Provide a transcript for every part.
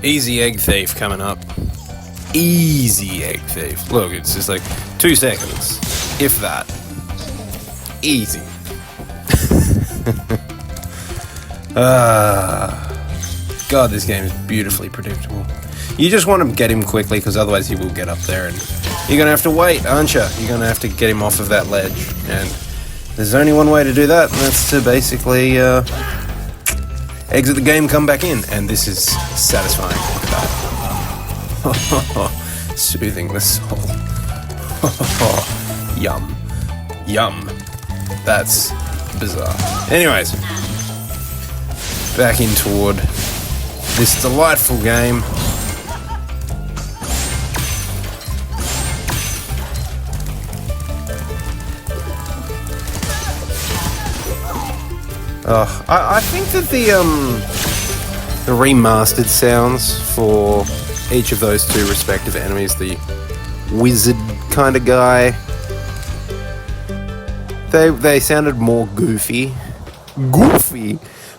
Easy egg thief coming up. Easy egg thief. Look, it's just like 2 seconds. If that. Easy. God, this game is beautifully predictable. You just want to get him quickly, because otherwise he will get up there, and you're going to have to wait, aren't you? You're going to have to get him off of that ledge, and there's only one way to do that, and that's to basically exit the game, come back in, and this is satisfying. Look at that. Soothing the soul. Yum. Yum. That's bizarre. Anyways, back in toward this delightful game. I think that the remastered sounds for each of those 2 respective enemies, the wizard kind of guy, they sounded more goofy,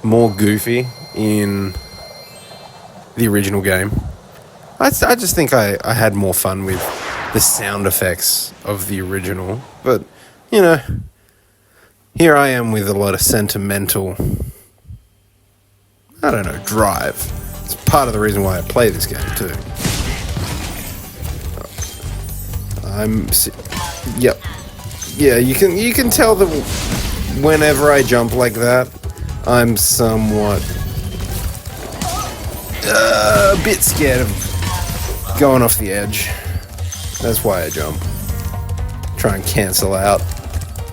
more goofy in the original game. I just think I had more fun with the sound effects of the original, but you know, here I am with a lot of sentimental, I don't know, drive. It's part of the reason why I play this game too. Yep. Yeah, you can tell that whenever I jump like that, I'm somewhat a bit scared of going off the edge. That's why I jump. Try and cancel out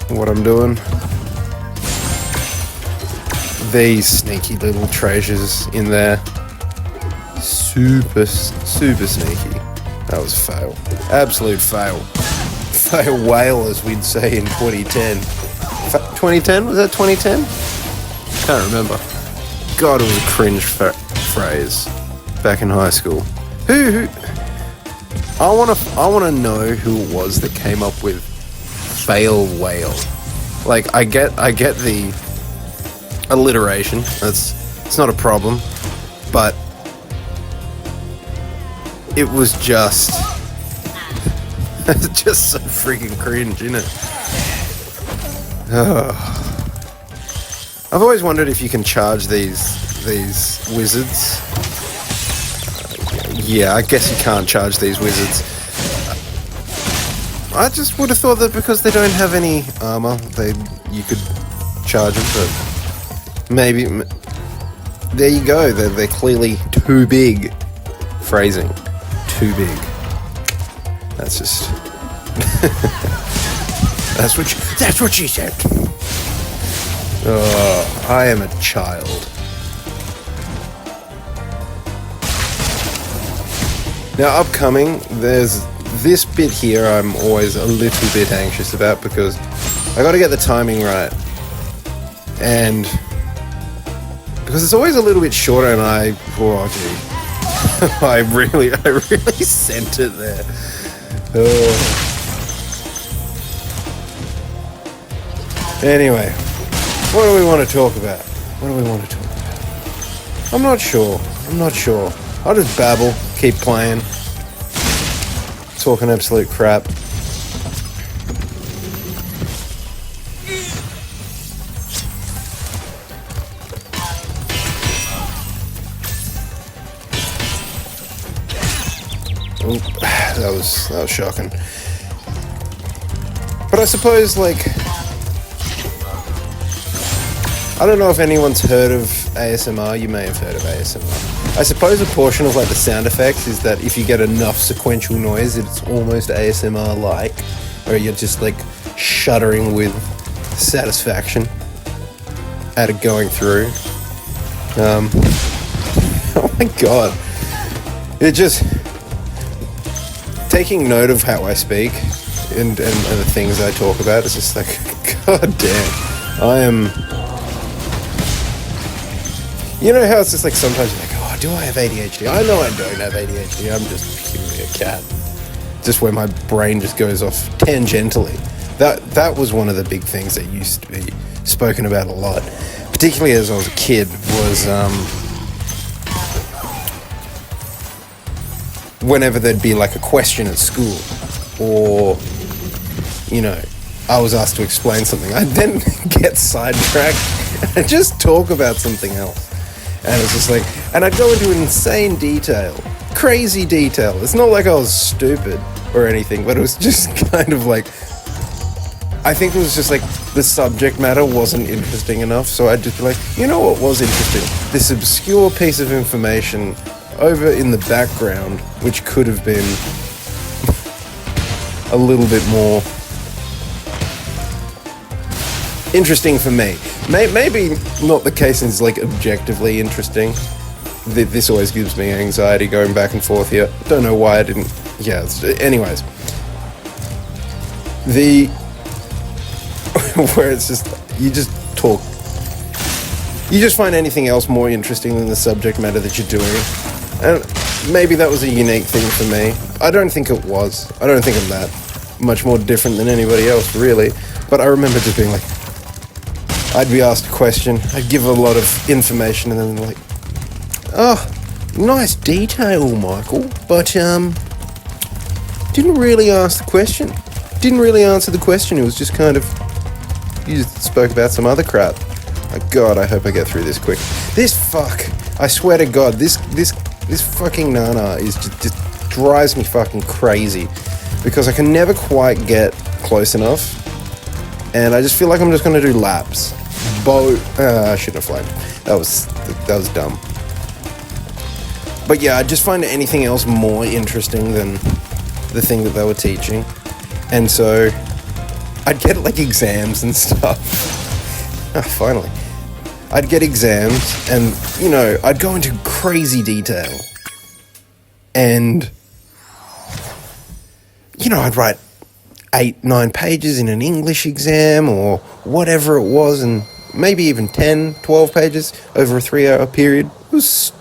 what I'm doing. These sneaky little treasures in there. Super sneaky. That was a fail. Absolute fail. Fail whale, as we'd say in 2010. 2010? Was that 2010? Can't remember. God, it was a cringe phrase back in high school. Who? I wanna know who it was that came up with fail whale. Like, I get the alliteration. It's not a problem, but it was just just so freaking cringe, isn't it? I've always wondered if you can charge these wizards. Yeah, I guess you can't charge these wizards. I just would have thought that because they don't have any armor, you could charge them, but maybe. There you go. They're clearly too big. Phrasing. Too big. That's just. That's what she said. Oh, I am a child. Now, upcoming, there's this bit here I'm always a little bit anxious about because I got to get the timing right. And because it's always a little bit shorter, and I really sent it there. Oh. Anyway, what do we want to talk about? I'm not sure. I'll just babble, keep playing, talking absolute crap. Oop, that was shocking. But I suppose, like, I don't know if anyone's heard of ASMR. You may have heard of ASMR. I suppose a portion of, like, the sound effects is that if you get enough sequential noise, it's almost ASMR-like, where you're just, like, shuddering with satisfaction at it going through. Oh my god. It just... Taking note of how I speak and the things I talk about, it's just like, god damn, I am... You know how it's just like sometimes you're like, oh, do I have ADHD? I know I don't have ADHD, I'm just purely a cat. Just where my brain just goes off tangentially. That was one of the big things that used to be spoken about a lot, particularly as I was a kid, was whenever there'd be like a question at school, or, you know, I was asked to explain something, I'd then get sidetracked and just talk about something else. And it's just like, and I'd go into insane detail, crazy detail. It's not like I was stupid or anything, but it was just kind of like, I think it was just like the subject matter wasn't interesting enough. So I'd just be like, you know what was interesting? This obscure piece of information over in the background, which could have been a little bit more interesting for me. Maybe not the case is like objectively interesting. This always gives me anxiety going back and forth here. Don't know why I didn't. Yeah. Anyways, where it's just you just talk. You just find anything else more interesting than the subject matter that you're doing, and maybe that was a unique thing for me. I don't think it was. I don't think I'm that much more different than anybody else, really. But I remember just being like, I'd be asked a question, I'd give a lot of information, and then like, oh, nice detail, Michael, but didn't really ask the question. Didn't really answer the question. It was just kind of, you just spoke about some other crap. My God, I hope I get through this quick. This fuck, I swear to God, this fucking Nana is just drives me fucking crazy, because I can never quite get close enough, and I just feel like I'm just gonna do laps. I shouldn't have flown. That was dumb. But yeah, I just find anything else more interesting than the thing that they were teaching, and so I'd get like exams and stuff. Finally, I'd get exams, and you know, I'd go into crazy detail, and you know, I'd write 8-9 pages in an English exam or whatever it was, and maybe even 10-12 pages over a 3-hour period. It was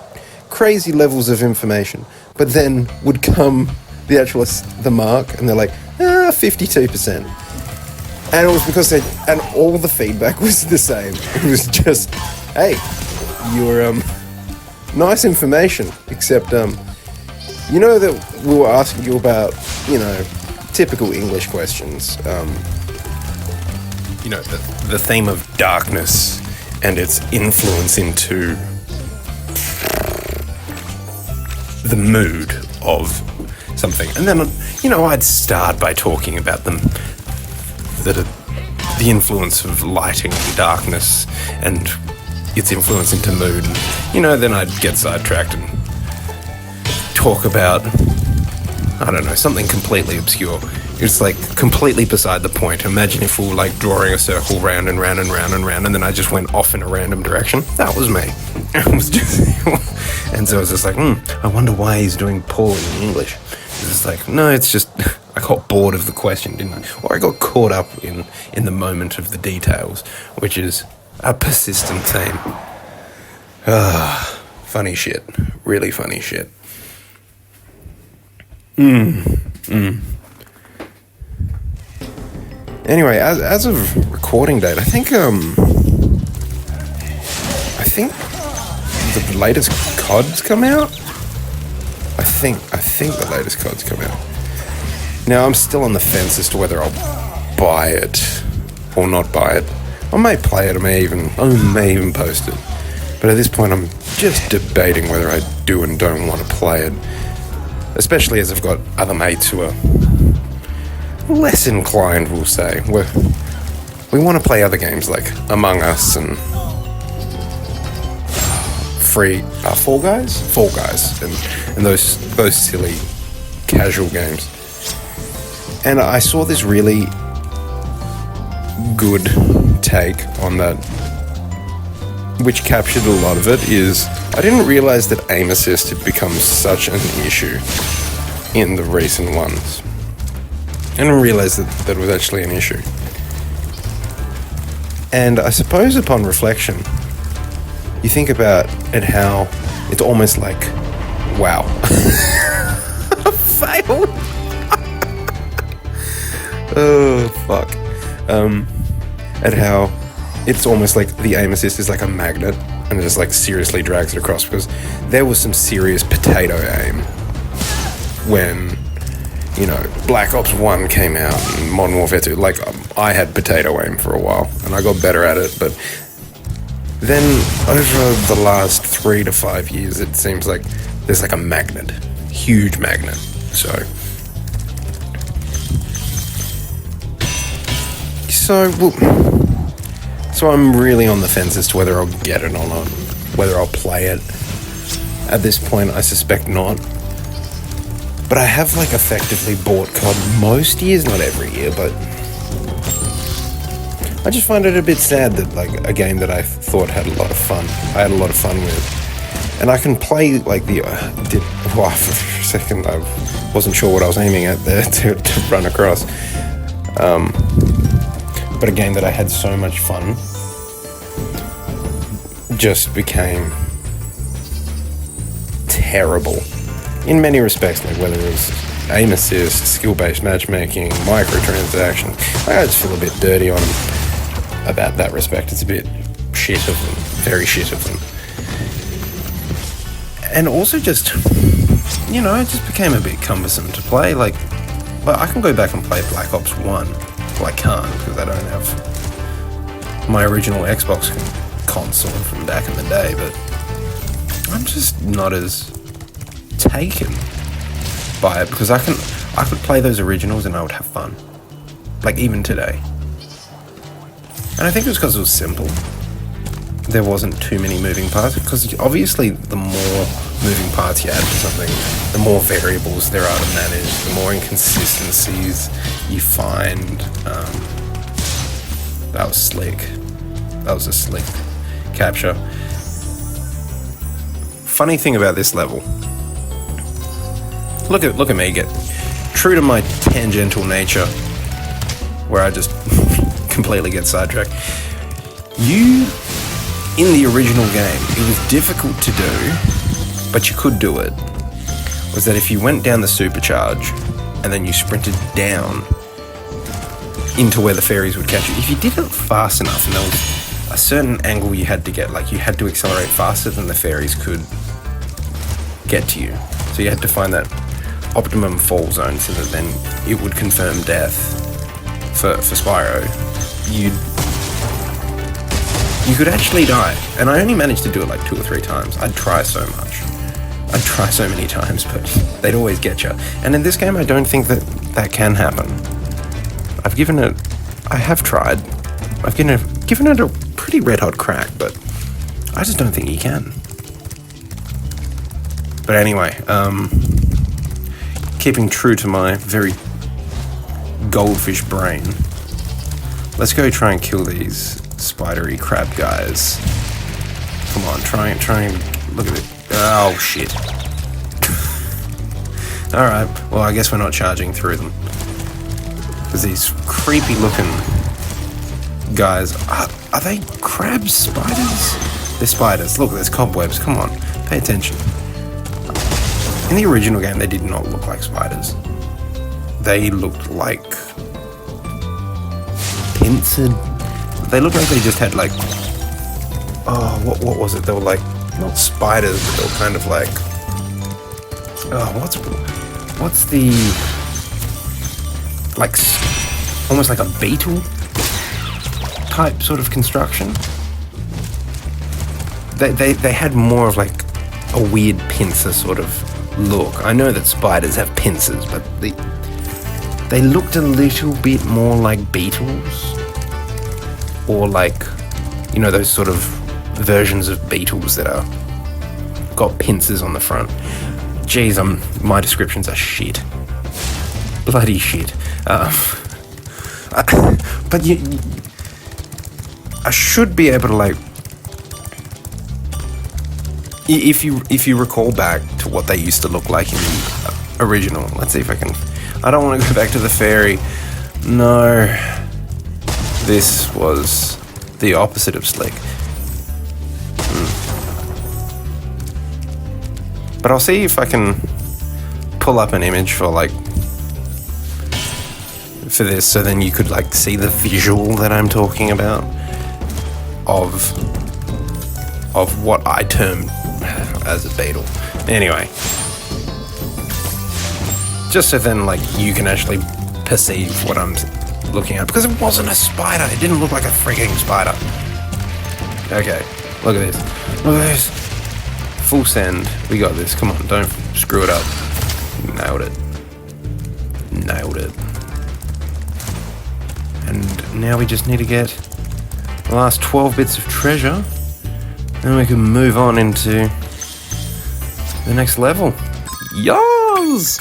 crazy levels of information. But then would come the mark, and they're like, 52%. And it was because and all the feedback was the same. It was just, hey, you're nice information, except you know that we were asking you about, you know, typical English questions. You know, the theme of darkness and its influence into the mood of something. And then, you know, I'd start by talking about the influence of lighting and darkness and its influence into mood. And, you know, then I'd get sidetracked and talk about, I don't know, something completely obscure. It's like completely beside the point. Imagine if we were like drawing a circle round and round and round and round, and then I just went off in a random direction. That was me. It was just, and so I was just like, I wonder why he's doing poorly in English. It's just like, no, it's just, I got bored of the question, didn't I? Or I got caught up in the moment of the details, which is a persistent theme. Funny shit. Really funny shit. Anyway, as of recording date, I think the latest COD's come out. I think the latest COD's come out. Now I'm still on the fence as to whether I'll buy it or not buy it. I may play it. I may even post it. But at this point, I'm just debating whether I do and don't want to play it. Especially as I've got other mates who are less inclined, we'll say. We want to play other games like Among Us and Fall Guys, and those silly casual games. And I saw this really good take on that, which captured a lot of it, is I didn't realize that aim assist had become such an issue in the recent ones. I didn't realize that was actually an issue. And I suppose upon reflection, you think about it, how it's almost like, wow. Failed. Oh, fuck. At how it's almost like the aim assist is like a magnet, and it just like seriously drags it across, because there was some serious potato aim when, you know, Black Ops 1 came out and Modern Warfare 2. Like, I had potato aim for a while, and I got better at it, but then over the last 3 to 5 years, it seems like there's like a magnet, huge magnet. So I'm really on the fence as to whether I'll get it or not, whether I'll play it. At this point, I suspect not. But I have like effectively bought COD most years, not every year, but I just find it a bit sad that like a game that I thought had a lot of fun, I had a lot of fun with. And I can play like for a second I wasn't sure what I was aiming at there to run across. But a game that I had so much fun just became terrible in many respects, like whether it was aim assist, skill-based matchmaking, microtransactions. I just feel a bit dirty on them about that respect. It's a bit shit of them, very shit of them. And also just, you know, it just became a bit cumbersome to play. Like, but I can go back and play Black Ops 1. Well, I can't because I don't have my original Xbox console from back in the day, but I'm just not as taken by it because I could play those originals and I would have fun, like even today. And I think it was because it was simple. There wasn't too many moving parts, because obviously the more moving parts you add to something, the more variables there are to manage, the more inconsistencies you find. That was slick. That was a slick capture. Funny thing about this level, look at me get true to my tangential nature, where I just completely get sidetracked. In the original game, it was difficult to do, but you could do it, was that if you went down the supercharge and then you sprinted down into where the fairies would catch you, if you did it fast enough and there was a certain angle you had to get, like you had to accelerate faster than the fairies could get to you. So you had to find that optimum fall zone so that then it would confirm death for Spyro. You could actually die. And I only managed to do it like 2 or 3 times. I'd try so much. I'd try so many times, but they'd always get you. And in this game, I don't think that can happen. I have tried. I've given it a pretty red hot crack, but I just don't think you can. But anyway, keeping true to my very goldfish brain, let's go try and kill these spidery crab guys. Come on, try and look at it. Oh shit. Alright, well I guess we're not charging through them, because these creepy looking guys, are they crabs? Spiders? They're spiders. Look, there's cobwebs. Come on, pay attention. In the original game, they did not look like spiders. They looked like pincered. They looked like they just had like, oh, what was it? They were like, not spiders, but they were kind of like, oh, what's the, like, almost like a beetle type sort of construction. They had more of like a weird pincer sort of look. I know that spiders have pincers, but they looked a little bit more like beetles, or like, you know, those sort of versions of beetles that are got pincers on the front. Jeez, my descriptions are shit, bloody shit. But I should be able to, like, if you recall back to what they used to look like in the original. Let's see if I can. I don't want to go back to the ferry. No, this was the opposite of slick. But I'll see if I can pull up an image for this, so then you could like see the visual that I'm talking about of what I term as a beetle. Anyway, Just so then, like, you can actually perceive what I'm looking at. Because it wasn't a spider. It didn't look like a freaking spider. Okay, look at this. Look at this. Full send. We got this. Come on, don't screw it up. Nailed it. Nailed it. And now we just need to get the last 12 bits of treasure. Then we can move on into the next level. Yas!